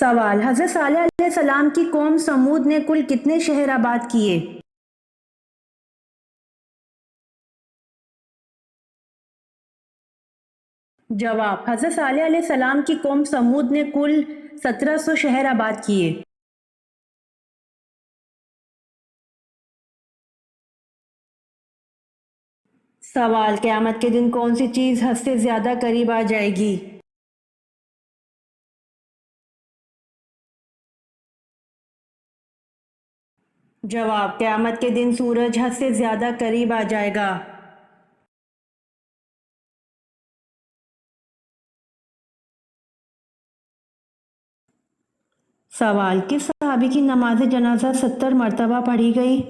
سوال: حضرت صالح علیہ السلام کی قوم سمود نے کل کتنے شہر آباد کیے؟ جواب: حضرت صالح علیہ السلام کی قوم سمود نے کل 1700 شہر آباد کیے۔ سوال: قیامت کے دن کون سی چیز حد سے زیادہ قریب آ جائے گی؟ جواب: قیامت کے دن سورج حد سے زیادہ قریب آ جائے گا۔ سوال: کس صحابی کی نماز جنازہ 70 مرتبہ پڑھی گئی؟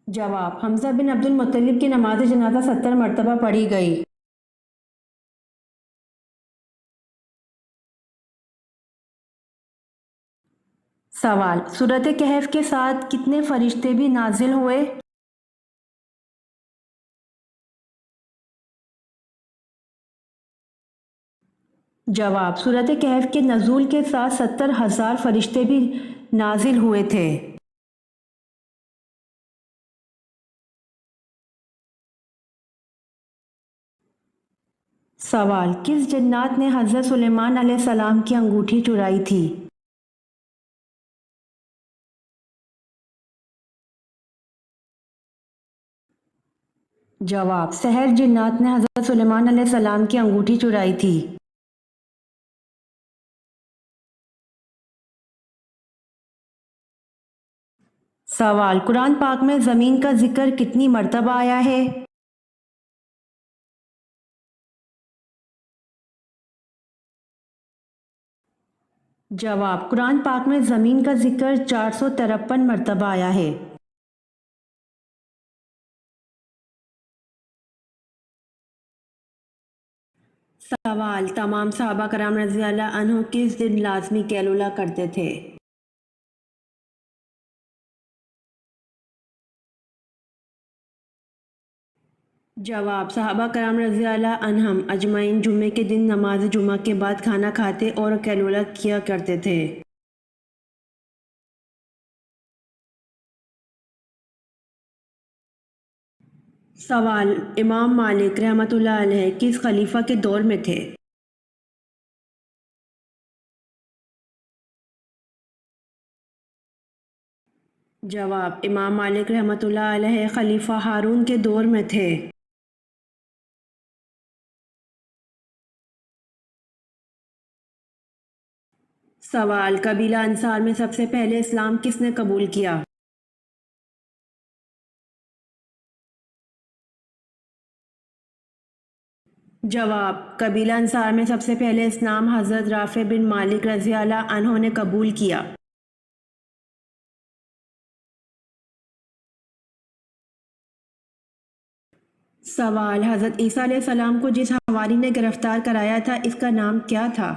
جواب: حمزہ بن عبد المطلب کی نماز جنازہ 70 مرتبہ پڑھی گئی۔ سوال: سورۃ کہف کے ساتھ کتنے فرشتے بھی نازل ہوئے؟ جواب: سورۃ کہف کے نزول کے ساتھ 70,000 فرشتے بھی نازل ہوئے تھے۔ سوال: کس جنات نے حضرت سلیمان علیہ السلام کی انگوٹھی چرائی تھی؟ جواب: سحر جنات نے حضرت سلیمان علیہ السلام کی انگوٹھی چرائی تھی۔ سوال: قرآن پاک میں زمین کا ذکر کتنی مرتبہ آیا ہے؟ جواب: قرآن پاک میں زمین کا ذکر 453 مرتبہ آیا ہے۔ سوال: تمام صحابہ کرام رضی اللہ عنہ کس دن لازمی قیلولہ کرتے تھے؟ جواب: صحابہ کرام رضی اللہ عنہم اجمعین جمعے کے دن نماز جمعہ کے بعد کھانا کھاتے اور قیلولہ کیا کرتے تھے۔ سوال: امام مالک رحمۃ اللہ علیہ کس خلیفہ کے دور میں تھے؟ جواب: امام مالک رحمۃ اللہ علیہ خلیفہ ہارون کے دور میں تھے۔ سوال: قبیلہ انصار میں سب سے پہلے اسلام کس نے قبول کیا؟ جواب: قبیلہ انصار میں سب سے پہلے اسلام حضرت رافع بن مالک رضی اللہ عنہ نے قبول کیا۔ سوال: حضرت عیسیٰ علیہ السلام کو جس حواری نے گرفتار کرایا تھا اس کا نام کیا تھا؟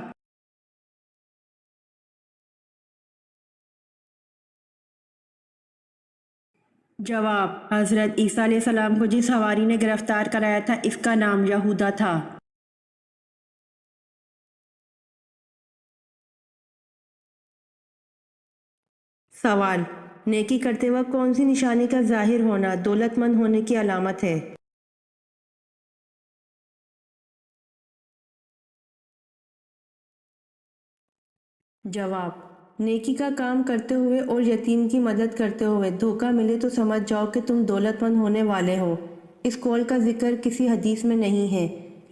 جواب: حضرت عیسیٰ علیہ السلام کو جس حواری نے گرفتار کرایا تھا اس کا نام یہودا تھا۔ سوال: نیکی کرتے وقت کون سی نشانی کا ظاہر ہونا دولت مند ہونے کی علامت ہے؟ جواب: نیکی کا کام کرتے ہوئے اور یتیم کی مدد کرتے ہوئے دھوکہ ملے تو سمجھ جاؤ کہ تم دولت مند ہونے والے ہو۔ اس قول کا ذکر کسی حدیث میں نہیں ہے،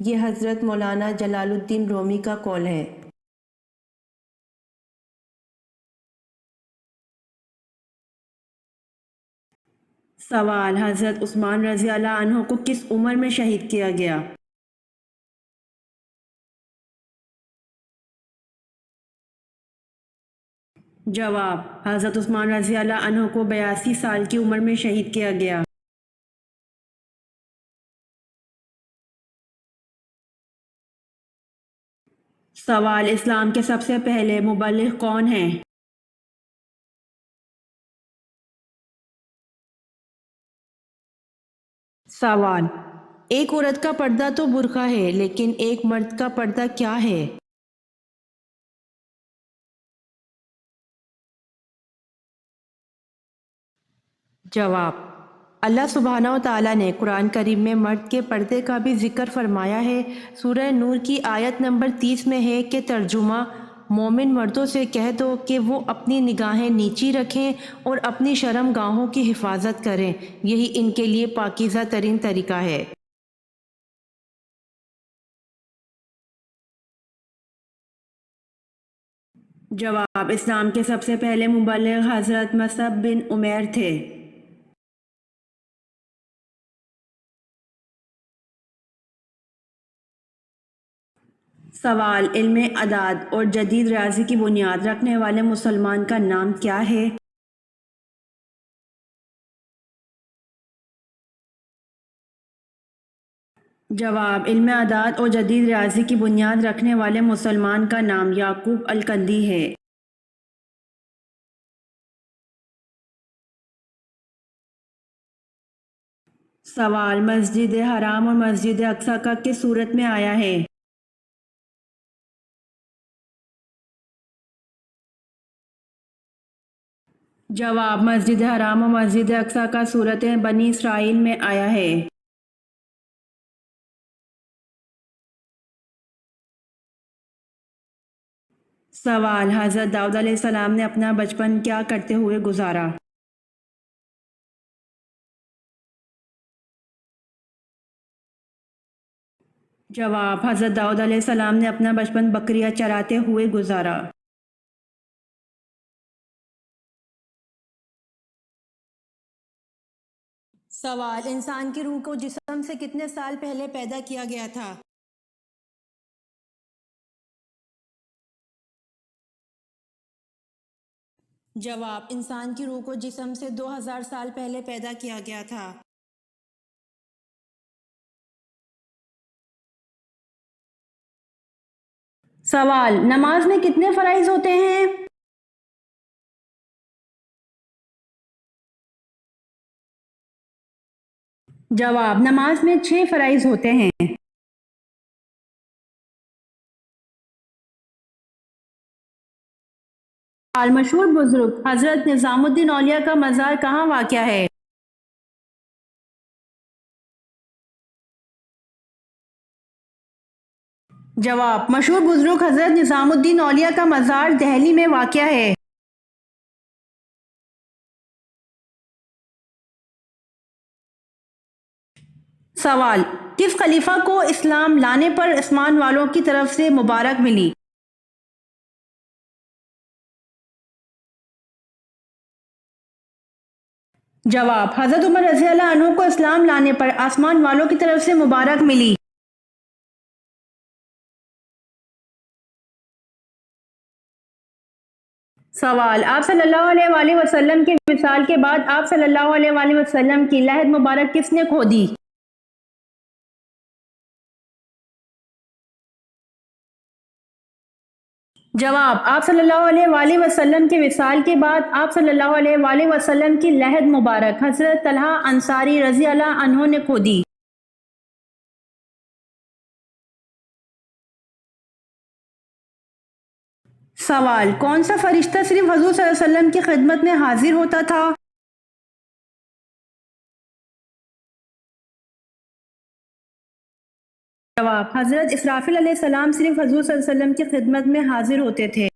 یہ حضرت مولانا جلال الدین رومی کا قول ہے۔ سوال: حضرت عثمان رضی اللہ عنہ کو کس عمر میں شہید کیا گیا؟ جواب: حضرت عثمان رضی اللہ عنہ کو 82 سال کی عمر میں شہید کیا گیا۔ سوال: اسلام کے سب سے پہلے مبلغ کون ہیں؟ سوال: ایک عورت کا پردہ تو برقع ہے، لیکن ایک مرد کا پردہ کیا ہے؟ جواب: اللہ سبحانہ و تعالیٰ نے قرآن کریم میں مرد کے پردے کا بھی ذکر فرمایا ہے۔ سورہ نور کی آیت نمبر 30 میں ہے کہ ترجمہ: مومن مردوں سے کہہ دو کہ وہ اپنی نگاہیں نیچی رکھیں اور اپنی شرم گاہوں کی حفاظت کریں، یہی ان کے لیے پاکیزہ ترین طریقہ ہے۔ جواب: اسلام کے سب سے پہلے مبلغ حضرت مصعب بن عمیر تھے۔ سوال: علم اعداد اور جدید ریاضی کی بنیاد رکھنے والے مسلمان کا نام کیا ہے؟ جواب: علم اعداد اور جدید ریاضی کی بنیاد رکھنے والے مسلمان کا نام یعقوب الکندی ہے۔ سوال: مسجد حرام اور مسجد اقصی کا کس صورت میں آیا ہے؟ جواب: مسجد حرام اور مسجد اقصی کا صورت بنی اسرائیل میں آیا ہے۔ سوال: حضرت داؤد علیہ السلام نے اپنا بچپن کیا کرتے ہوئے گزارا؟ جواب: حضرت داؤد علیہ السلام نے اپنا بچپن بکریاں چراتے ہوئے گزارا۔ سوال: انسان کی روح کو جسم سے کتنے سال پہلے پیدا کیا گیا تھا؟ جواب: انسان کی روح کو جسم سے 2000 سال پہلے پیدا کیا گیا تھا۔ سوال: نماز میں کتنے فرائض ہوتے ہیں؟ جواب: نماز میں 6 فرائض ہوتے ہیں۔ سوال: مشہور بزرگ حضرت نظام الدین اولیاء کا مزار کہاں واقع ہے؟ جواب: مشہور بزرگ حضرت نظام الدین اولیاء کا مزار دہلی میں واقع ہے۔ سوال: کس خلیفہ کو اسلام لانے پر آسمان والوں کی طرف سے مبارک ملی؟ جواب: حضرت عمر رضی اللہ عنہ کو اسلام لانے پر آسمان والوں کی طرف سے مبارک ملی۔ سوال: آپ صلی اللہ علیہ وآلہ وسلم کے وصال کے بعد آپ صلی اللہ علیہ وآلہ وسلم کی لحد مبارک کس نے کھودی؟ جواب: آپ صلی اللہ علیہ وآلہ وسلم کے وصال کے بعد آپ صلی اللہ علیہ وآلہ وسلم کی لحد مبارک حضرت طلحہ انصاری رضی اللہ عنہ نے کھودی۔ سوال: کون سا فرشتہ صرف حضور صلی اللہ علیہ وسلم کی خدمت میں حاضر ہوتا تھا؟ جواب: حضرت اسرافیل علیہ السلام صرف حضور صلی اللہ علیہ وسلم کی خدمت میں حاضر ہوتے تھے۔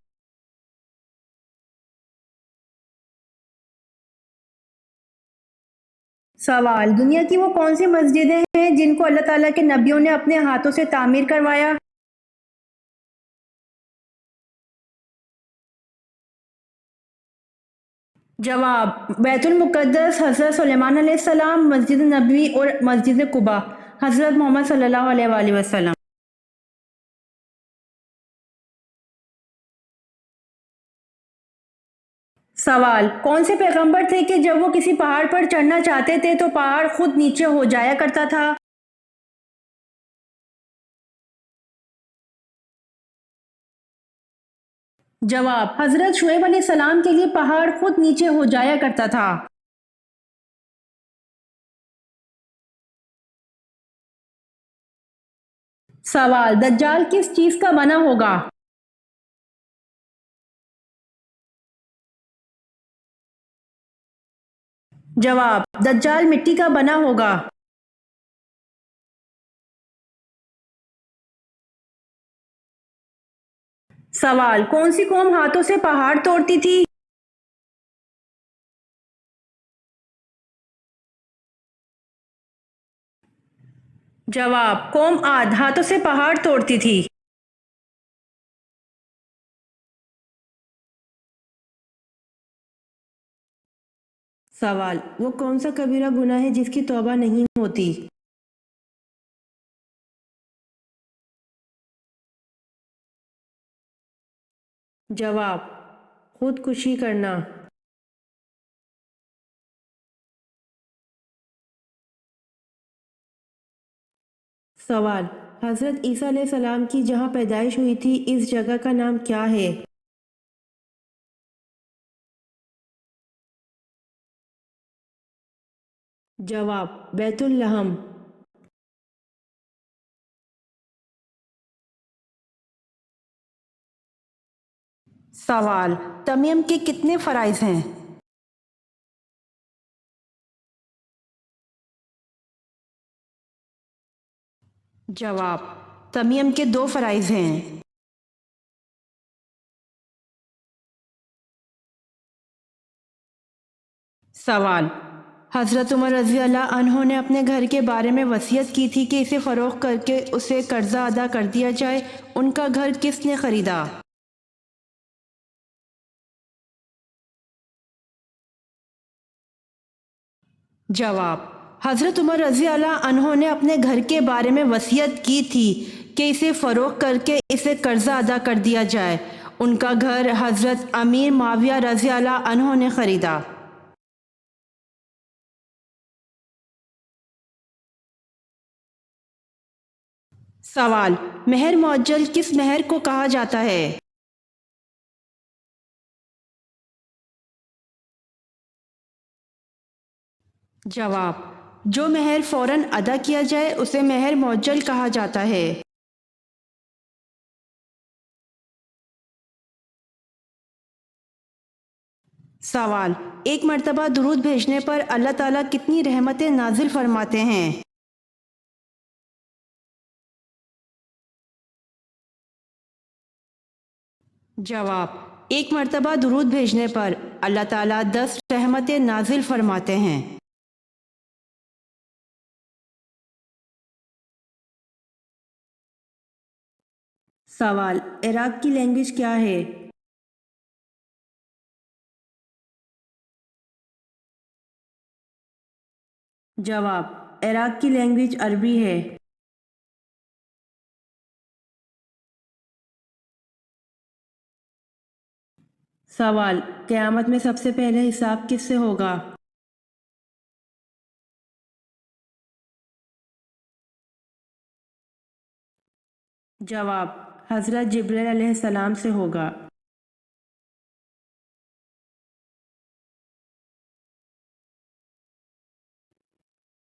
سوال: دنیا کی وہ کون سی مسجدیں ہیں جن کو اللہ تعالیٰ کے نبیوں نے اپنے ہاتھوں سے تعمیر کروایا؟ جواب: بیت المقدس، حضرت سلیمان علیہ السلام، مسجد نبوی اور مسجد قباء، حضرت محمد صلی اللہ علیہ وآلہ وسلم۔ سوال: کون سے پیغمبر تھے کہ جب وہ کسی پہاڑ پر چڑھنا چاہتے تھے تو پہاڑ خود نیچے ہو جایا کرتا تھا؟ جواب: حضرت شعیب علیہ السلام کے لیے پہاڑ خود نیچے ہو جایا کرتا تھا۔ سوال: دجال کس چیز کا بنا ہوگا؟ جواب: دجال مٹی کا بنا ہوگا۔ سوال: کون سی قوم ہاتھوں سے پہاڑ توڑتی تھی؟ جواب: قوم عاد ہاتھوں سے پہاڑ توڑتی تھی۔ سوال: وہ کون سا کبیرہ گناہ ہے جس کی توبہ نہیں ہوتی؟ جواب: خودکشی کرنا۔ سوال: حضرت عیسیٰ علیہ السلام کی جہاں پیدائش ہوئی تھی اس جگہ کا نام کیا ہے؟ جواب: بیت لحم۔ سوال: تمیم کے کتنے فرائض ہیں؟ جواب: تمیم کے 2 فرائض ہیں۔ سوال: حضرت عمر رضی اللہ عنہ نے اپنے گھر کے بارے میں وصیت کی تھی کہ اسے فروخت کر کے اسے قرضہ ادا کر دیا جائے، ان کا گھر کس نے خریدا؟ جواب: حضرت عمر رضی اللہ عنہ نے اپنے گھر کے بارے میں وصیت کی تھی کہ اسے فروخت کر کے اسے قرضہ ادا کر دیا جائے، ان کا گھر حضرت امیر معاویہ رضی اللہ عنہ نے خریدا۔ سوال: مہر معجل کس مہر کو کہا جاتا ہے؟ جواب: جو مہر فوراً ادا کیا جائے اسے مہر معجل کہا جاتا ہے۔ سوال: ایک مرتبہ درود بھیجنے پر اللہ تعالیٰ کتنی رحمتیں نازل فرماتے ہیں؟ جواب: ایک مرتبہ درود بھیجنے پر اللہ تعالیٰ 10 رحمتیں نازل فرماتے ہیں۔ سوال: عراق کی لینگویج کیا ہے؟ جواب: عراق کی لینگویج عربی ہے۔ سوال: قیامت میں سب سے پہلے حساب کس سے ہوگا؟ جواب: حضرت جبرائیل علیہ السلام سے ہوگا۔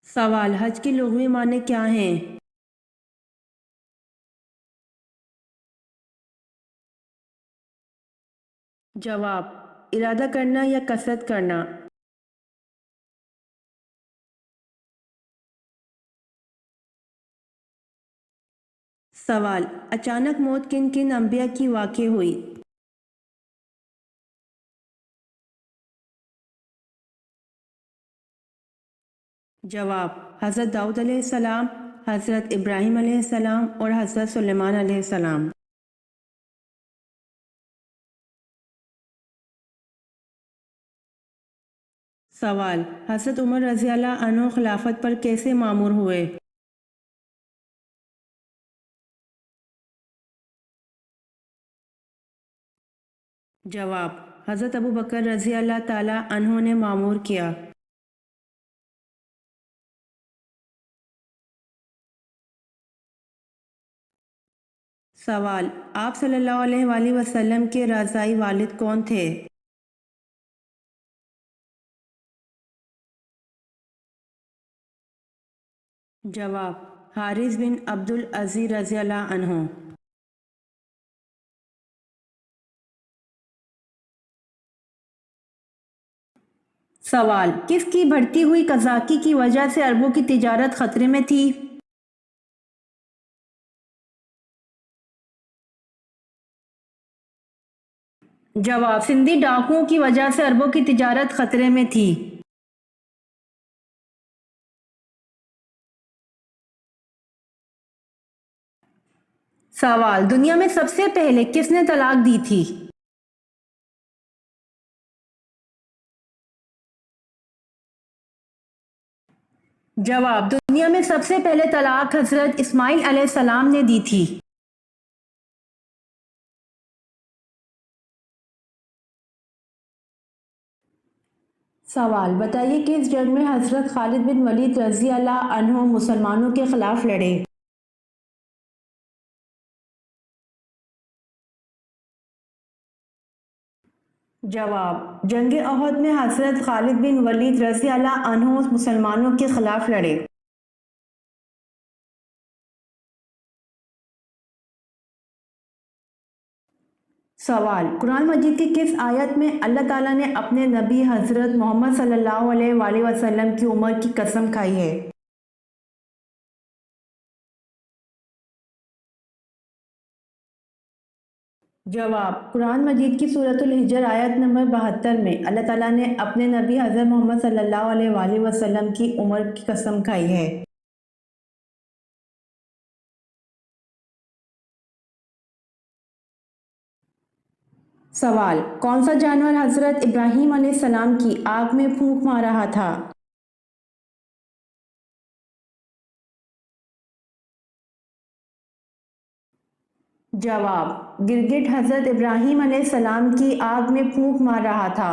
سوال: حج کی لغوی معنی کیا ہیں؟ جواب: ارادہ کرنا یا قصد کرنا۔ سوال: اچانک موت کن کن انبیاء کی واقع ہوئی؟ جواب: حضرت داؤد علیہ السلام، حضرت ابراہیم علیہ السلام اور حضرت سلیمان علیہ السلام۔ سوال: حضرت عمر رضی اللہ عنہ خلافت پر کیسے مامور ہوئے؟ جواب: حضرت ابو بکر رضی اللہ تعالی عنہ نے مامور کیا۔ سوال: آپ صلی اللہ علیہ وآلہ وسلم کے رضائی والد کون تھے؟ جواب: حارث بن عبد العزیز رضی اللہ عنہ۔ سوال، کس کی بڑھتی ہوئی قذاقی کی وجہ سے عربوں کی تجارت خطرے میں تھی؟ جواب، سندھی ڈاکوؤں کی وجہ سے عربوں کی تجارت خطرے میں تھی۔ سوال، دنیا میں سب سے پہلے کس نے طلاق دی تھی؟ جواب، دنیا میں سب سے پہلے طلاق حضرت اسماعیل علیہ السلام نے دی تھی۔ سوال، بتائیے کس جنگ میں حضرت خالد بن ولید رضی اللہ عنہ مسلمانوں کے خلاف لڑے؟ جواب، جنگ احد میں حضرت خالد بن ولید رضی اللہ عنہ مسلمانوں کے خلاف لڑے۔ سوال، قرآن مجید کی کس آیت میں اللہ تعالیٰ نے اپنے نبی حضرت محمد صلی اللہ علیہ وآلہ وسلم کی عمر کی قسم کھائی ہے؟ جواب، قرآن مجید کی سورۃ الحجر آیت نمبر 72 میں اللہ تعالیٰ نے اپنے نبی حضرت محمد صلی اللہ علیہ وآلہ وسلم کی عمر کی قسم کھائی ہے۔ سوال، کون سا جانور حضرت ابراہیم علیہ السلام کی آگ میں پھونک مار رہا تھا؟ جواب، گرگٹ حضرت ابراہیم علیہ السلام کی آگ میں پھونک مار رہا تھا۔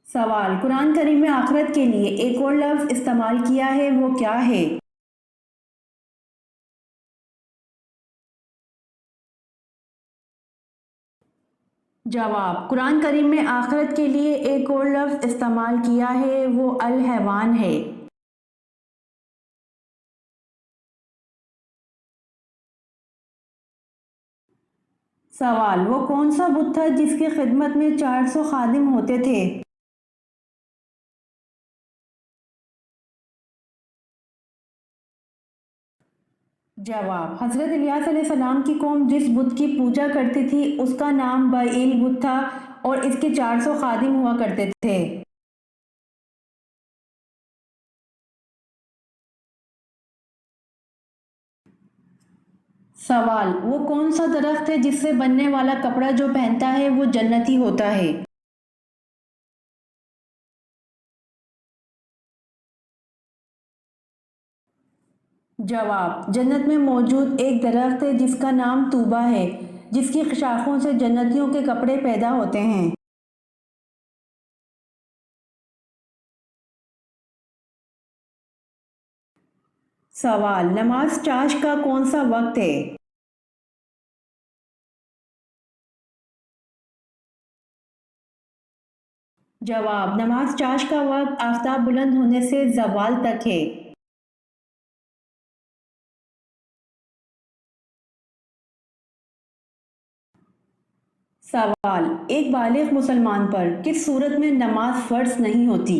سوال، قرآن کریم میں آخرت کے لیے ایک اور لفظ استعمال کیا ہے، وہ کیا ہے؟ جواب، قرآن کریم میں آخرت کے لیے ایک اور لفظ استعمال کیا ہے، وہ الحیوان ہے۔ سوال، وہ کون سا بت تھا جس کی خدمت میں 400 خادم ہوتے تھے؟ جواب، حضرت الیاس علیہ السلام کی قوم جس بت کی پوجا کرتی تھی اس کا نام بائیل بت تھا اور اس کے 400 خادم ہوا کرتے تھے۔ سوال، وہ کون سا درخت ہے جس سے بننے والا کپڑا جو پہنتا ہے وہ جنتی ہوتا ہے؟ جواب، جنت میں موجود ایک درخت ہے جس کا نام طوبہ ہے، جس کی شاخوں سے جنتیوں کے کپڑے پیدا ہوتے ہیں۔ سوال، نماز چاشت کا کون سا وقت ہے؟ جواب، نماز چاشت کا وقت آفتاب بلند ہونے سے زوال تک ہے۔ سوال، ایک بالغ مسلمان پر کس صورت میں نماز فرض نہیں ہوتی؟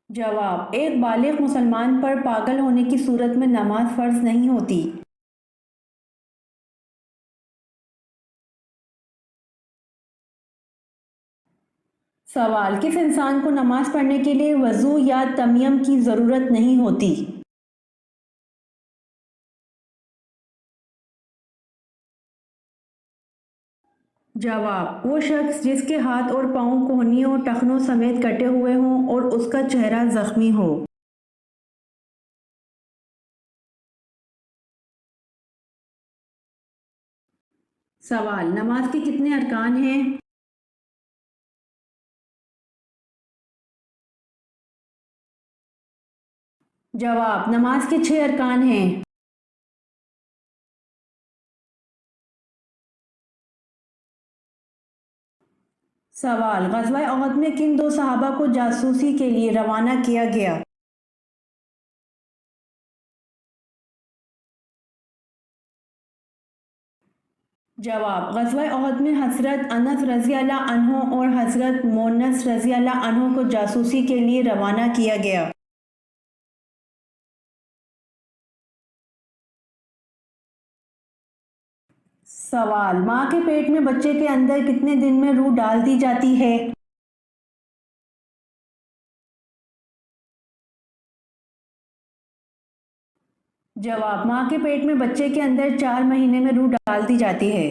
جواب، ایک بالغ مسلمان پر پاگل ہونے کی صورت میں نماز فرض نہیں ہوتی۔ سوال، کس انسان کو نماز پڑھنے کے لیے وضو یا تیمم کی ضرورت نہیں ہوتی؟ جواب، وہ شخص جس کے ہاتھ اور پاؤں کونیوں ٹخنوں سمیت کٹے ہوئے ہوں اور اس کا چہرہ زخمی ہو۔ سوال، نماز کے کتنے ارکان ہیں؟ جواب، نماز کے 6 ارکان ہیں۔ سوال: غزوہ احد میں کن دو صحابہ کو جاسوسی کے لیے روانہ کیا گیا؟ جواب: غزوہ احد میں حضرت انس رضی اللہ عنہ اور حضرت مونس رضی اللہ عنہ کو جاسوسی کے لیے روانہ کیا گیا۔ سوال: ماں کے پیٹ میں بچے کے اندر کتنے دن میں روح ڈال دی جاتی ہے؟ جواب: ماں کے پیٹ میں بچے کے اندر 4 مہینے میں روح ڈال دی جاتی ہے۔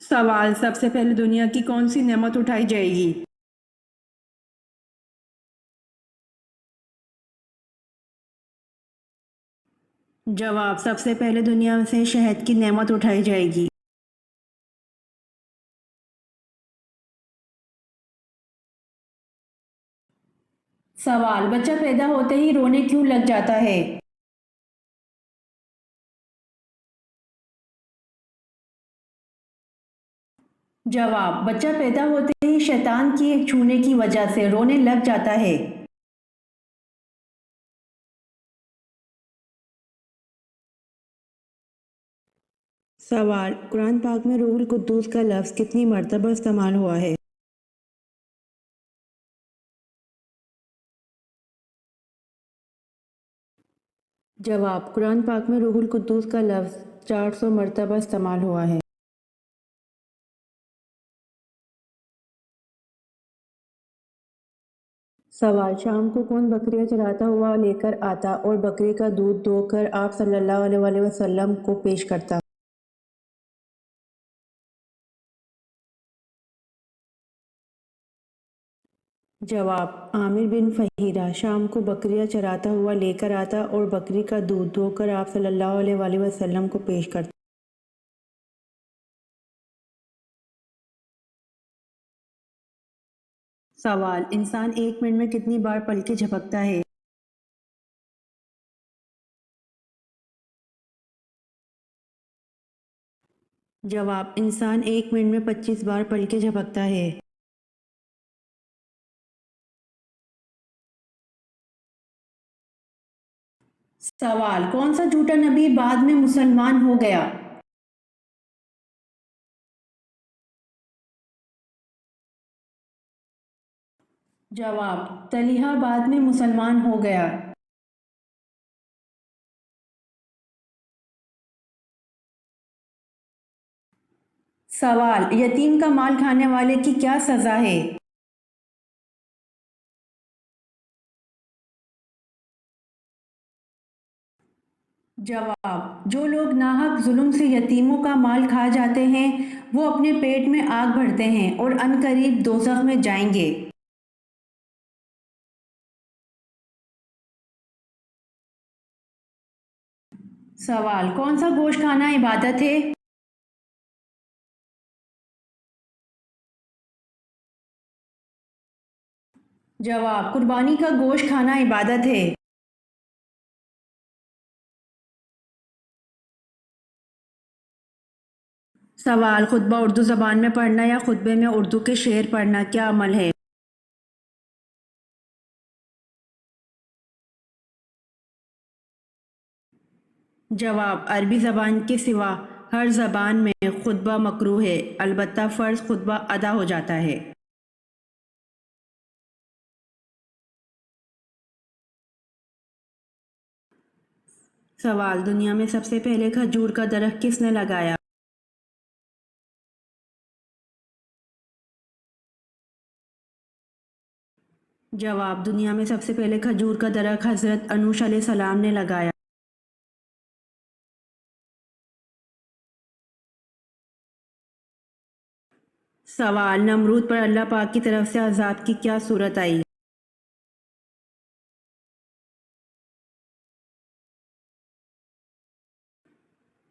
سوال: سب سے پہلے دنیا کی کون سی نعمت اٹھائی جائے گی؟ جواب: سب سے پہلے دنیا سے شہد کی نعمت اٹھائی جائے گی۔ سوال: بچہ پیدا ہوتے ہی رونے کیوں لگ جاتا ہے؟ جواب: بچہ پیدا ہوتے ہی شیطان کی چھونے کی وجہ سے رونے لگ جاتا ہے۔ سوال: قرآن پاک میں روح القدس کا لفظ کتنی مرتبہ استعمال ہوا ہے؟ جواب: قرآن پاک میں روح القدس کا لفظ 400 مرتبہ استعمال ہوا ہے۔ سوال: شام کو کون بکریاں چراتا ہوا لے کر آتا اور بکری کا دودھ دو کر آپ صلی اللہ علیہ وآلہ وسلم کو پیش کرتا؟ جواب: عامر بن فہیرہ شام کو بکریاں چراتا ہوا لے کر آتا اور بکری کا دودھ دو کر آپ صلی اللہ علیہ وآلہ وسلم کو پیش کرتا۔ سوال: انسان 1 منٹ میں کتنی بار پلکیں جھپکتا ہے؟ جواب: انسان 1 منٹ میں 25 بار پلکیں جھپکتا ہے۔ سوال: کون سا جھوٹا نبی بعد میں مسلمان ہو گیا؟ جواب: طلحہ بعد میں مسلمان ہو گیا۔ سوال: یتیم کا مال کھانے والے کی کیا سزا ہے؟ جواب: جو لوگ ناحق ظلم سے یتیموں کا مال کھا جاتے ہیں وہ اپنے پیٹ میں آگ بھرتے ہیں اور عنقریب دوزخ میں جائیں گے۔ سوال: کون سا گوشت کھانا عبادت ہے؟ جواب: قربانی کا گوشت کھانا عبادت ہے۔ سوال: خطبہ اردو زبان میں پڑھنا یا خطبے میں اردو کے شعر پڑھنا کیا عمل ہے؟ جواب: عربی زبان کے سوا ہر زبان میں خطبہ مکروہ ہے، البتہ فرض خطبہ ادا ہو جاتا ہے۔ سوال: دنیا میں سب سے پہلے کھجور کا درخت کس نے لگایا؟ جواب: دنیا میں سب سے پہلے کھجور کا درخت حضرت انوش علیہ السلام نے لگایا۔ سوال: نمرود پر اللہ پاک کی طرف سے عذاب کی کیا صورت آئی؟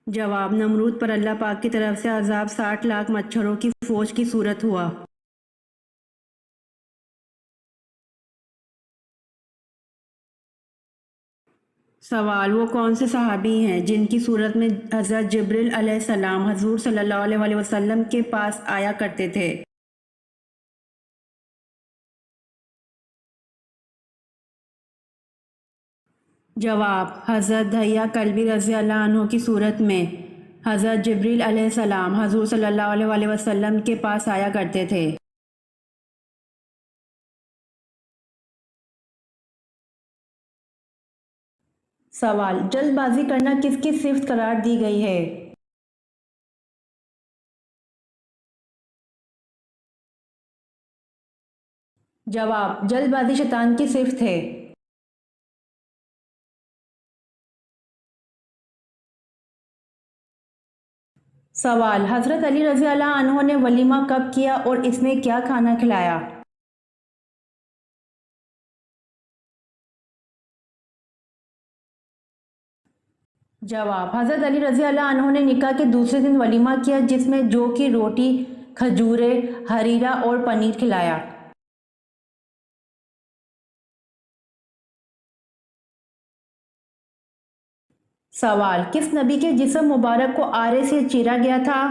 جواب: نمرود پر اللہ پاک کی طرف سے عذاب 60 لاکھ مچھروں کی فوج کی صورت ہوا۔ سوال، وہ کون سے صحابی ہیں جن کی صورت میں حضرت جبریل علیہ السلام حضور صلی اللہ علیہ وآلہ وسلم کے پاس آیا کرتے تھے؟ جواب، حضرت دھیا کلبی رضی اللہ عنہ کی صورت میں حضرت جبریل علیہ السلام حضور صلی اللہ علیہ وآلہ وسلم کے پاس آیا کرتے تھے۔ سوال، جلد بازی کرنا کس کی صفت قرار دی گئی ہے؟ جواب، جلد بازی شیطان کی صفت ہے۔ سوال، حضرت علی رضی اللہ عنہ نے ولیمہ کب کیا اور اس میں کیا کھانا کھلایا؟ جواب، حضرت علی رضی اللہ عنہ نے نکاح کے دوسرے دن ولیمہ کیا جس میں جو کی روٹی، کھجورے، حریرہ اور پنیر کھلایا۔ سوال، کس نبی کے جسم مبارک کو آرے سے چیرا گیا تھا؟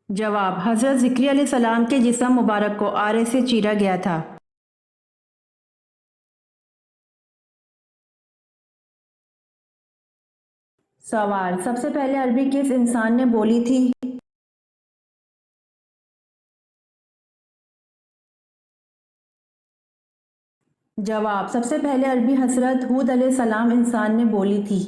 جواب، حضرت ذکری علیہ السلام کے جسم مبارک کو آرے سے چیرا گیا تھا۔ سوال، سب سے پہلے عربی کس انسان نے بولی تھی؟ جواب، سب سے پہلے عربی حضرت ہود علیہ السلام انسان نے بولی تھی۔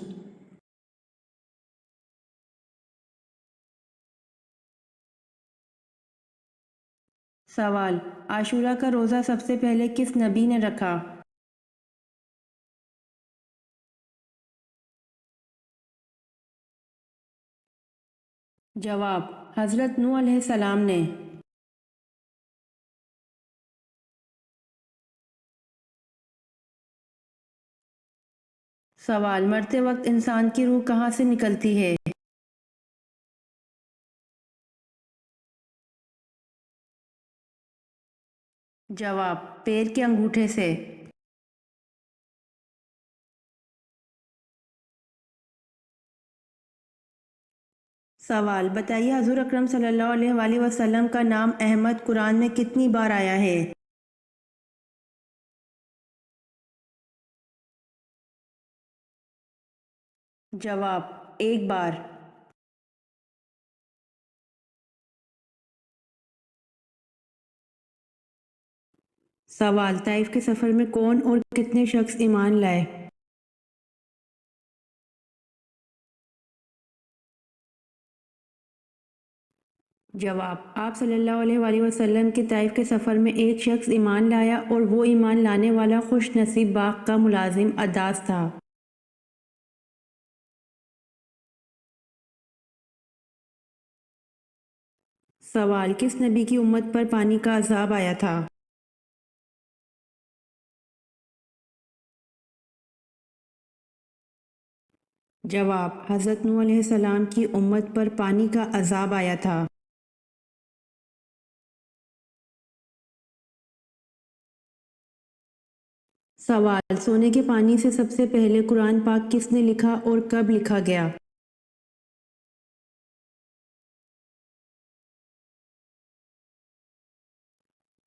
سوال، عاشورہ کا روزہ سب سے پہلے کس نبی نے رکھا؟ جواب، حضرت نوح علیہ السلام نے۔ سوال، مرتے وقت انسان کی روح کہاں سے نکلتی ہے؟ جواب، پیر کے انگوٹھے سے۔ سوال، بتائیے حضور اکرم صلی اللہ علیہ وآلہ وسلم کا نام احمد قرآن میں کتنی بار آیا ہے؟ جواب، ایک بار۔ سوال، طائف کے سفر میں کون اور کتنے شخص ایمان لائے؟ جواب، آپ صلی اللہ علیہ وآلہ وسلم کے طائف کے سفر میں ایک شخص ایمان لایا اور وہ ایمان لانے والا خوش نصیب باغ کا ملازم عداس تھا۔ سوال، کس نبی کی امت پر پانی کا عذاب آیا تھا؟ جواب، حضرت نوح علیہ السلام کی امت پر پانی کا عذاب آیا تھا۔ سوال، سونے کے پانی سے سب سے پہلے قرآن پاک کس نے لکھا اور کب لکھا گیا؟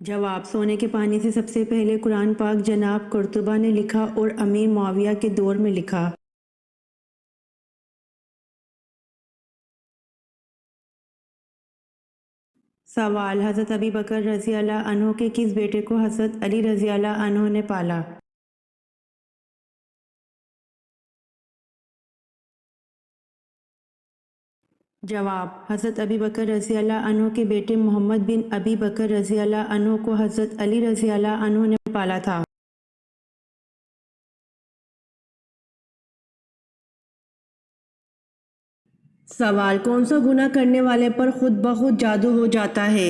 جواب، سونے کے پانی سے سب سے پہلے قرآن پاک جناب قرطبہ نے لکھا اور امیر معاویہ کے دور میں لکھا۔ سوال، حضرت ابی بکر رضی اللہ عنہ کے کس بیٹے کو حضرت علی رضی اللہ عنہ نے پالا؟ جواب، حضرت ابی بکر رضی اللہ عنہ کے بیٹے محمد بن ابی بکر رضی اللہ عنہ کو حضرت علی رضی اللہ عنہ نے پالا تھا۔ سوال، کون سا گناہ کرنے والے پر خود بخود جادو ہو جاتا ہے؟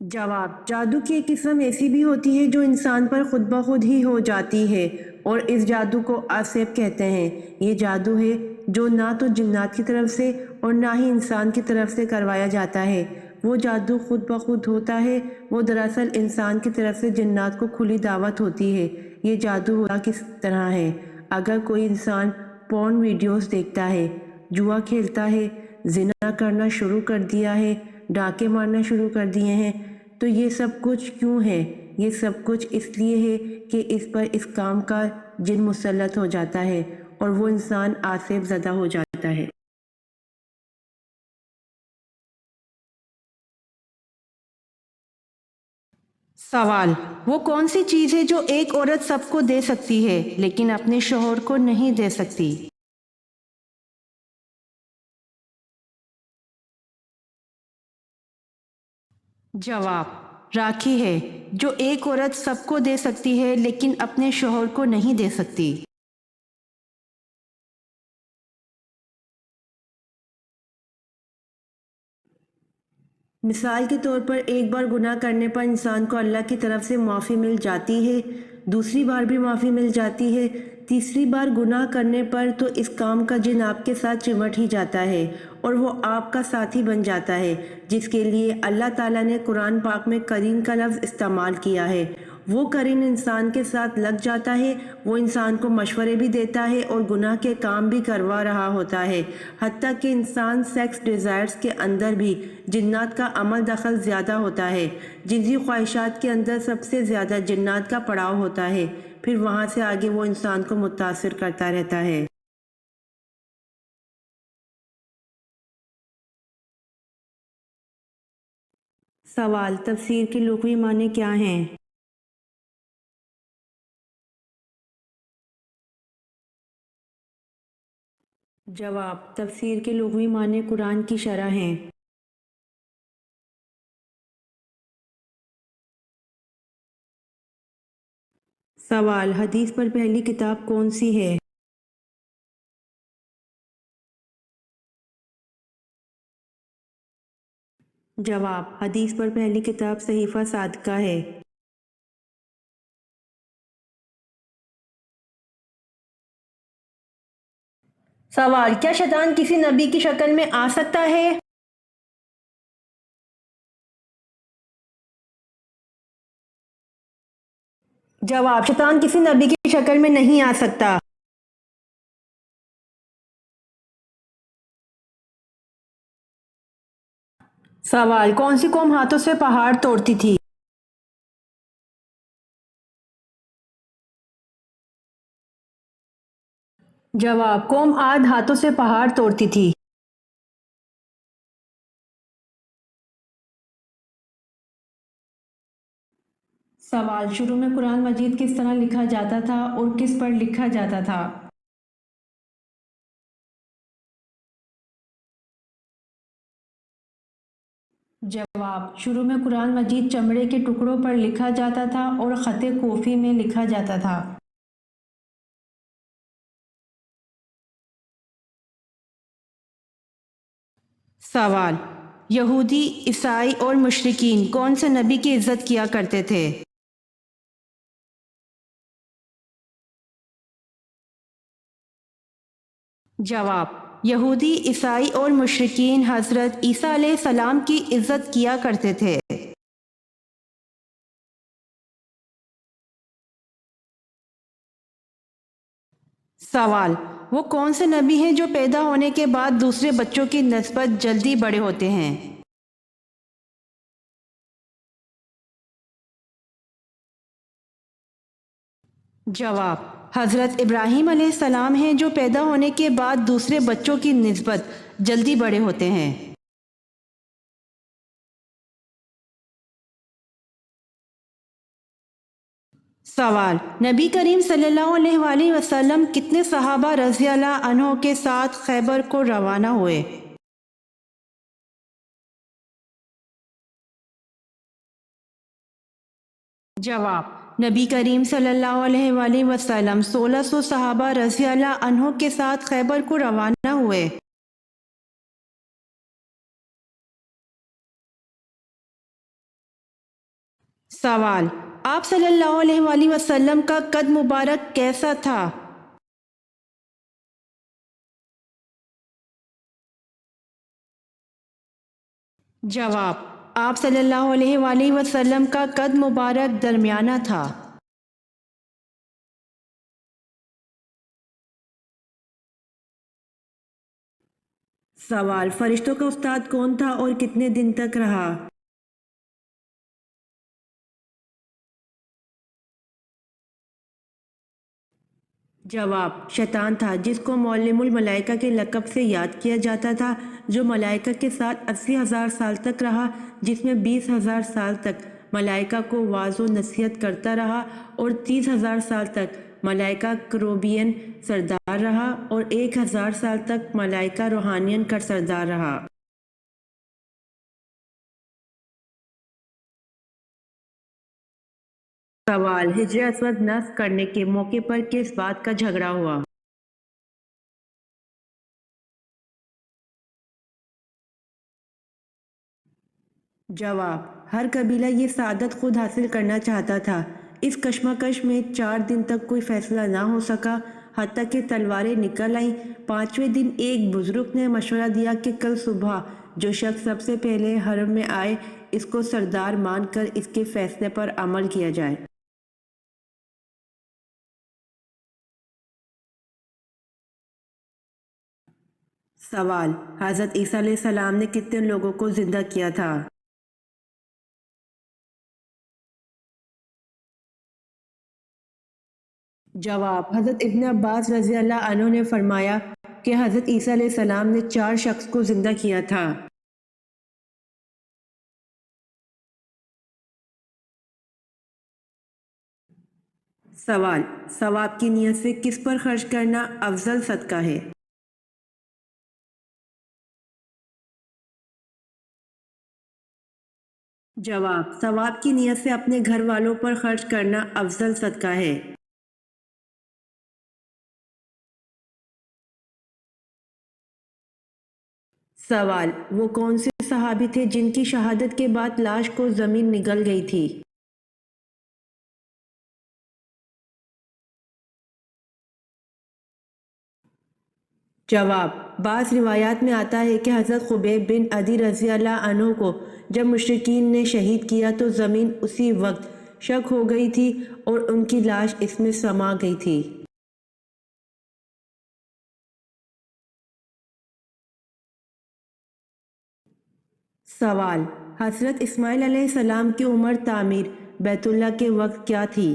جواب، جادو کی ایک قسم ایسی بھی ہوتی ہے جو انسان پر خود بخود ہی ہو جاتی ہے اور اس جادو کو آسیب کہتے ہیں۔ یہ جادو ہے جو نہ تو جنات کی طرف سے اور نہ ہی انسان کی طرف سے کروایا جاتا ہے۔ وہ جادو خود بخود ہوتا ہے، وہ دراصل انسان کی طرف سے جنات کو کھلی دعوت ہوتی ہے۔ یہ جادو ہوتا کس طرح ہے؟ اگر کوئی انسان پورن ویڈیوز دیکھتا ہے، جوا کھیلتا ہے، زنا کرنا شروع کر دیا ہے، ڈاکے مارنا شروع کر دیے ہیں، تو یہ سب کچھ کیوں ہے؟ یہ سب کچھ اس لیے ہے کہ اس پر اس کام کا جن مسلط ہو جاتا ہے اور وہ انسان آصف زدہ ہو جاتا ہے۔ سوال: وہ کون سی چیز ہے جو ایک عورت سب کو دے سکتی ہے لیکن اپنے شوہر کو نہیں دے سکتی؟ جواب: راکھی ہے، جو ایک عورت سب کو دے سکتی ہے لیکن اپنے شوہر کو نہیں دے سکتی۔ مثال کے طور پر ایک بار گناہ کرنے پر انسان کو اللہ کی طرف سے معافی مل جاتی ہے، دوسری بار بھی معافی مل جاتی ہے، تیسری بار گناہ کرنے پر تو اس کام کا جن آپ کے ساتھ چمٹ ہی جاتا ہے اور وہ آپ کا ساتھی بن جاتا ہے، جس کے لیے اللہ تعالیٰ نے قرآن پاک میں قرین کا لفظ استعمال کیا ہے۔ وہ قرین انسان کے ساتھ لگ جاتا ہے، وہ انسان کو مشورے بھی دیتا ہے اور گناہ کے کام بھی کروا رہا ہوتا ہے، حتیٰ کہ انسان سیکس ڈیزائرز کے اندر بھی جنات کا عمل دخل زیادہ ہوتا ہے۔ جنسی خواہشات کے اندر سب سے زیادہ جنات کا پڑاؤ ہوتا ہے، پھر وہاں سے آگے وہ انسان کو متاثر کرتا رہتا ہے۔ سوال: تفسیر کے لغوی معنی کیا ہیں؟ جواب: تفسیر کے لغوی معنی قرآن کی شرح ہیں۔ سوال: حدیث پر پہلی کتاب کون سی ہے؟ جواب: حدیث پر پہلی کتاب صحیفہ صادقہ ہے۔ سوال: کیا شیطان کسی نبی کی شکل میں آ سکتا ہے؟ جواب: شیطان کسی نبی کی شکل میں نہیں آ سکتا۔ سوال: کون سی قوم ہاتھوں سے پہاڑ توڑتی تھی؟ جواب: قوم عاد ہاتھوں سے پہاڑ توڑتی تھی۔ سوال: شروع میں قرآن مجید کس طرح لکھا جاتا تھا اور کس پر لکھا جاتا تھا؟ جواب: شروع میں قرآن مجید چمڑے کے ٹکڑوں پر لکھا جاتا تھا اور خط کوفی میں لکھا جاتا تھا۔ سوال: یہودی، عیسائی اور مشرکین کون سے نبی کی عزت کیا کرتے تھے؟ جواب: یہودی، عیسائی اور مشرکین حضرت عیسیٰ علیہ السلام کی عزت کیا کرتے تھے۔ سوال: وہ کون سے نبی ہیں جو پیدا ہونے کے بعد دوسرے بچوں کی نسبت جلدی بڑے ہوتے ہیں؟ جواب: حضرت ابراہیم علیہ السلام ہیں جو پیدا ہونے کے بعد دوسرے بچوں کی نسبت جلدی بڑے ہوتے ہیں۔ سوال: نبی کریم صلی اللہ علیہ وآلہ وسلم کتنے صحابہ رضی اللہ عنہ کے ساتھ خیبر کو روانہ ہوئے؟ جواب: نبی کریم صلی اللہ علیہ وآلہ وسلم 1600 صحابہ رضی اللہ عنہ کے ساتھ خیبر کو روانہ ہوئے۔ سوال: آپ صلی اللہ علیہ وآلہ وسلم کا قد مبارک کیسا تھا؟ جواب: آپ صلی اللہ علیہ وآلہ وسلم کا قد مبارک درمیانہ تھا۔ سوال: فرشتوں کا استاد کون تھا اور کتنے دن تک رہا؟ جواب: شیطان تھا، جس کو معلم الملائکہ کے لقب سے یاد کیا جاتا تھا، جو ملائکہ کے ساتھ 80,000 سال تک رہا، جس میں 20,000 سال تک ملائکہ کو وعظ و نصیحت کرتا رہا اور 30,000 سال تک ملائکہ کروبین سردار رہا اور 1,000 سال تک ملائکہ روحانین کا سردار رہا۔ سوال: حجر اسود نصب کرنے کے موقع پر کس بات کا جھگڑا ہوا؟ جواب: ہر قبیلہ یہ سعادت خود حاصل کرنا چاہتا تھا۔ اس کشمکش میں 4 دن تک کوئی فیصلہ نہ ہو سکا، حتیٰ کہ تلواریں نکل آئیں۔ 5ویں دن ایک بزرگ نے مشورہ دیا کہ کل صبح جو شخص سب سے پہلے حرم میں آئے، اس کو سردار مان کر اس کے فیصلے پر عمل کیا جائے۔ سوال: حضرت عیسیٰ علیہ السلام نے کتنے لوگوں کو زندہ کیا تھا؟ جواب: حضرت ابن عباس رضی اللہ عنہ نے فرمایا کہ حضرت عیسیٰ علیہ السلام نے 4 شخص کو زندہ کیا تھا۔ سوال: ثواب کی نیت سے کس پر خرچ کرنا افضل صدقہ ہے؟ جواب: ثواب کی نیت سے اپنے گھر والوں پر خرچ کرنا افضل صدقہ ہے۔ سوال: وہ کون سے صحابی تھے جن کی شہادت کے بعد لاش کو زمین نگل گئی تھی؟ جواب: بعض روایات میں آتا ہے کہ حضرت خبیب بن عدی رضی اللہ عنہ کو جب مشرکین نے شہید کیا تو زمین اسی وقت شق ہو گئی تھی اور ان کی لاش اس میں سما گئی تھی۔ سوال: حضرت اسماعیل علیہ السلام کی عمر تعمیر بیت اللہ کے وقت کیا تھی؟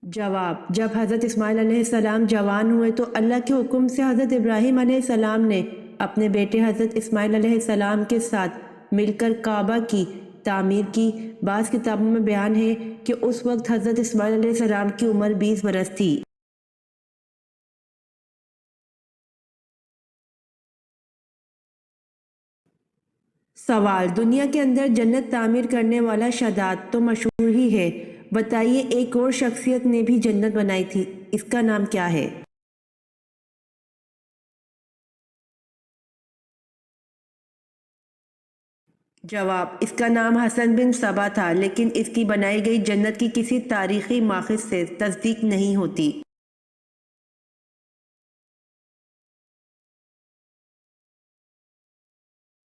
جواب: جب حضرت اسماعیل علیہ السلام جوان ہوئے تو اللہ کے حکم سے حضرت ابراہیم علیہ السلام نے اپنے بیٹے حضرت اسماعیل علیہ السلام کے ساتھ مل کر کعبہ کی تعمیر کی۔ بعض کتابوں میں بیان ہے کہ اس وقت حضرت اسماعیل علیہ السلام کی عمر 20 برس تھی۔ سوال: دنیا کے اندر جنت تعمیر کرنے والا شداد تو مشہور ہی ہے، بتائیے ایک اور شخصیت نے بھی جنت بنائی تھی، اس کا نام کیا ہے؟ جواب: اس کا نام حسن بن صبا تھا، لیکن اس کی بنائی گئی جنت کی کسی تاریخی ماخذ سے تصدیق نہیں ہوتی۔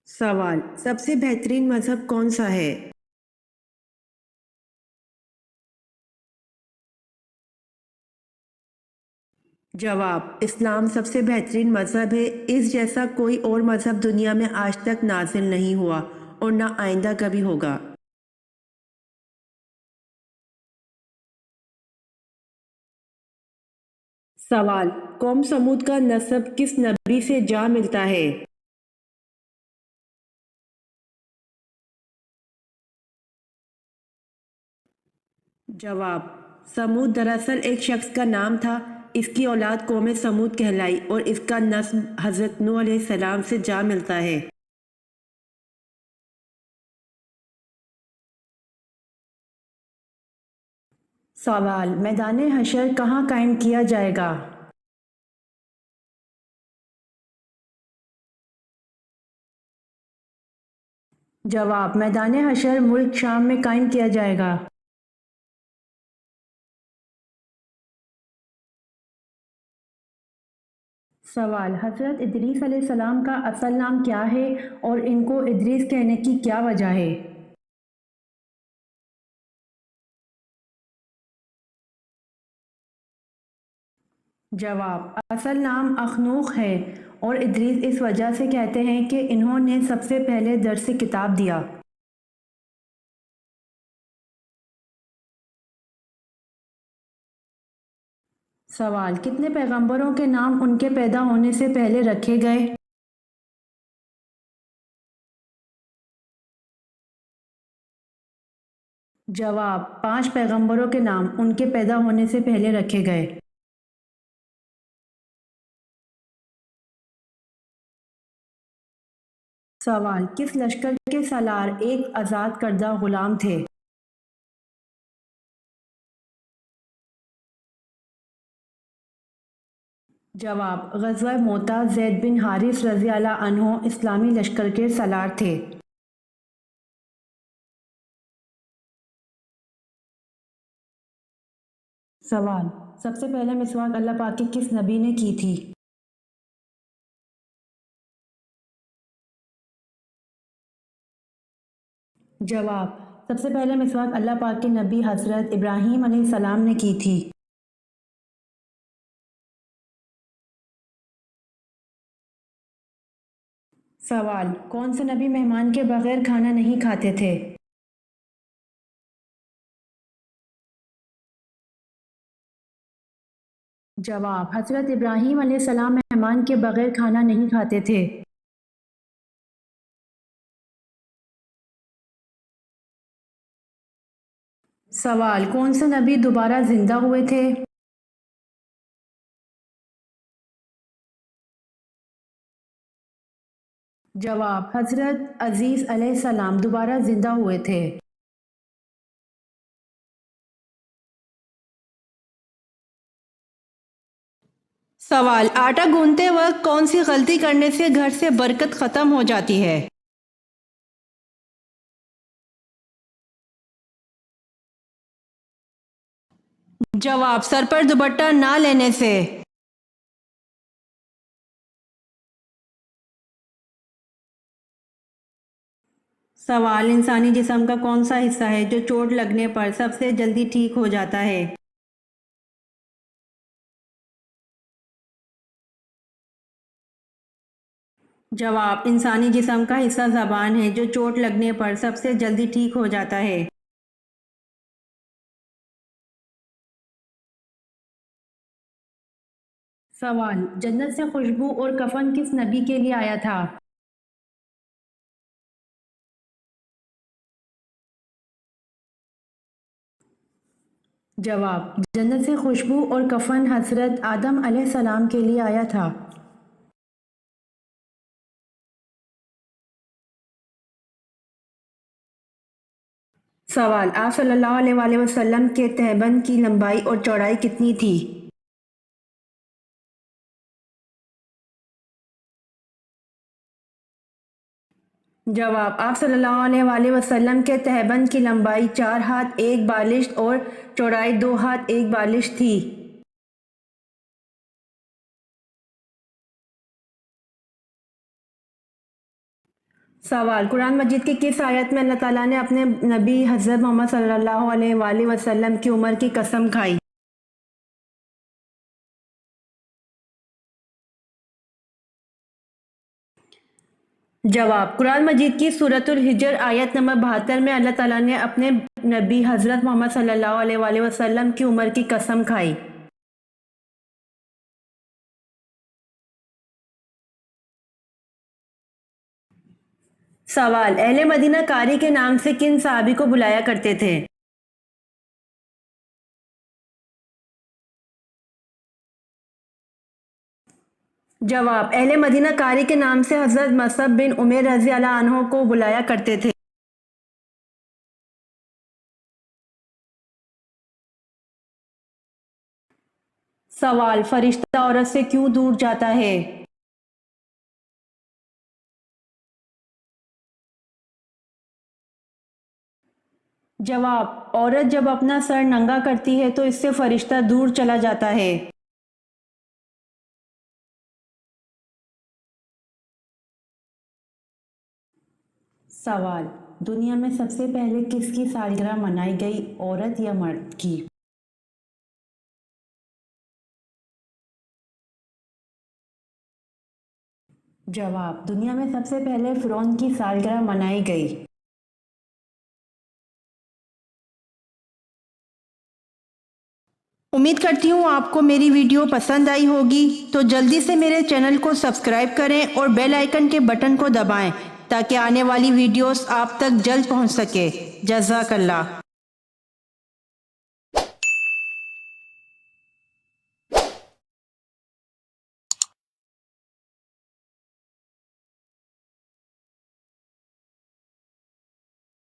سوال: سب سے بہترین مذہب کون سا ہے؟ جواب: اسلام سب سے بہترین مذہب ہے، اس جیسا کوئی اور مذہب دنیا میں آج تک نازل نہیں ہوا اور نہ آئندہ کبھی ہوگا۔ سوال: قوم سمود کا نسب کس نبی سے جا ملتا ہے؟ جواب: سمود دراصل ایک شخص کا نام تھا، اس کی اولاد قوم سمود کہلائی اور اس کا نسب حضرت نوح علیہ السلام سے جا ملتا ہے۔ سوال: میدان حشر کہاں قائم کیا جائے گا؟ جواب: میدان حشر ملک شام میں قائم کیا جائے گا۔ سوال: حضرت ادریس علیہ السلام کا اصل نام کیا ہے اور ان کو ادریس کہنے کی کیا وجہ ہے؟ جواب: اصل نام اخنوخ ہے اور ادریس اس وجہ سے کہتے ہیں کہ انہوں نے سب سے پہلے درس کتاب دیا۔ سوال: کتنے پیغمبروں کے نام ان کے پیدا ہونے سے پہلے رکھے گئے؟ جواب: 5 پیغمبروں کے نام ان کے پیدا ہونے سے پہلے رکھے گئے۔ سوال: کس لشکر کے سالار ایک آزاد کردہ غلام تھے؟ جواب: غزوہ موتا زید بن حارث رضی اللہ عنہ اسلامی لشکر کے سالار تھے۔ سوال: سب سے پہلے مسواک اللہ پاک کی کس نبی نے کی تھی؟ جواب: سب سے پہلے مسواک اللہ پاک کے نبی حضرت ابراہیم علیہ السلام نے کی تھی۔ سوال: کون سے نبی مہمان کے بغیر کھانا نہیں کھاتے تھے؟ جواب: حضرت ابراہیم علیہ السلام مہمان کے بغیر کھانا نہیں کھاتے تھے۔ سوال: کون سے نبی دوبارہ زندہ ہوئے تھے؟ جواب: حضرت عزیز علیہ السلام دوبارہ زندہ ہوئے تھے۔ سوال: آٹا گوندتے وقت کون سی غلطی کرنے سے گھر سے برکت ختم ہو جاتی ہے؟ جواب: سر پر دوپٹہ نہ لینے سے۔ سوال: انسانی جسم کا کون سا حصہ ہے جو چوٹ لگنے پر سب سے جلدی ٹھیک ہو جاتا ہے؟ جواب: انسانی جسم کا حصہ زبان ہے جو چوٹ لگنے پر سب سے جلدی ٹھیک ہو جاتا ہے۔ سوال: جنت سے خوشبو اور کفن کس نبی کے لیے آیا تھا؟ جواب: جنت سے خوشبو اور کفن حضرت آدم علیہ السلام کے لیے آیا تھا۔ سوال: آپ صلی اللہ علیہ وآلہ وسلم کے تہبند کی لمبائی اور چوڑائی کتنی تھی؟ جواب: آپ صلی اللہ علیہ وآلہ وسلم کے تہبند کی لمبائی 4 ہاتھ 1 بالشت اور چوڑائی 2 ہاتھ 1 بالشت تھی۔ سوال: قرآن مجید کی کس آیت میں اللہ تعالیٰ نے اپنے نبی حضرت محمد صلی اللہ علیہ وآلہ وسلم کی عمر کی قسم کھائی؟ جواب: قرآن مجید کی سورۃ الحجر آیت نمبر 72 میں اللہ تعالیٰ نے اپنے نبی حضرت محمد صلی اللہ علیہ وآلہ وسلم کی عمر کی قسم کھائی۔ سوال: اہل مدینہ قاری کے نام سے کن صحابی کو بلایا کرتے تھے؟ جواب: اہل مدینہ قاری کے نام سے حضرت مصعب بن عمیر رضی اللہ عنہ کو بلایا کرتے تھے۔ سوال: فرشتہ عورت سے کیوں دور جاتا ہے؟ جواب: عورت جب اپنا سر ننگا کرتی ہے تو اس سے فرشتہ دور چلا جاتا ہے۔ سوال: دنیا میں سب سے پہلے کس کی سالگرہ منائی گئی، عورت یا مرد کی؟ جواب: دنیا میں سب سے پہلے فرعون کی سالگرہ منائی گئی۔ امید کرتی ہوں آپ کو میری ویڈیو پسند آئی ہوگی، تو جلدی سے میرے چینل کو سبسکرائب کریں اور بیل آئیکن کے بٹن کو دبائیں تاکہ آنے والی ویڈیوز آپ تک جلد پہنچ سکے۔ جزاک اللہ۔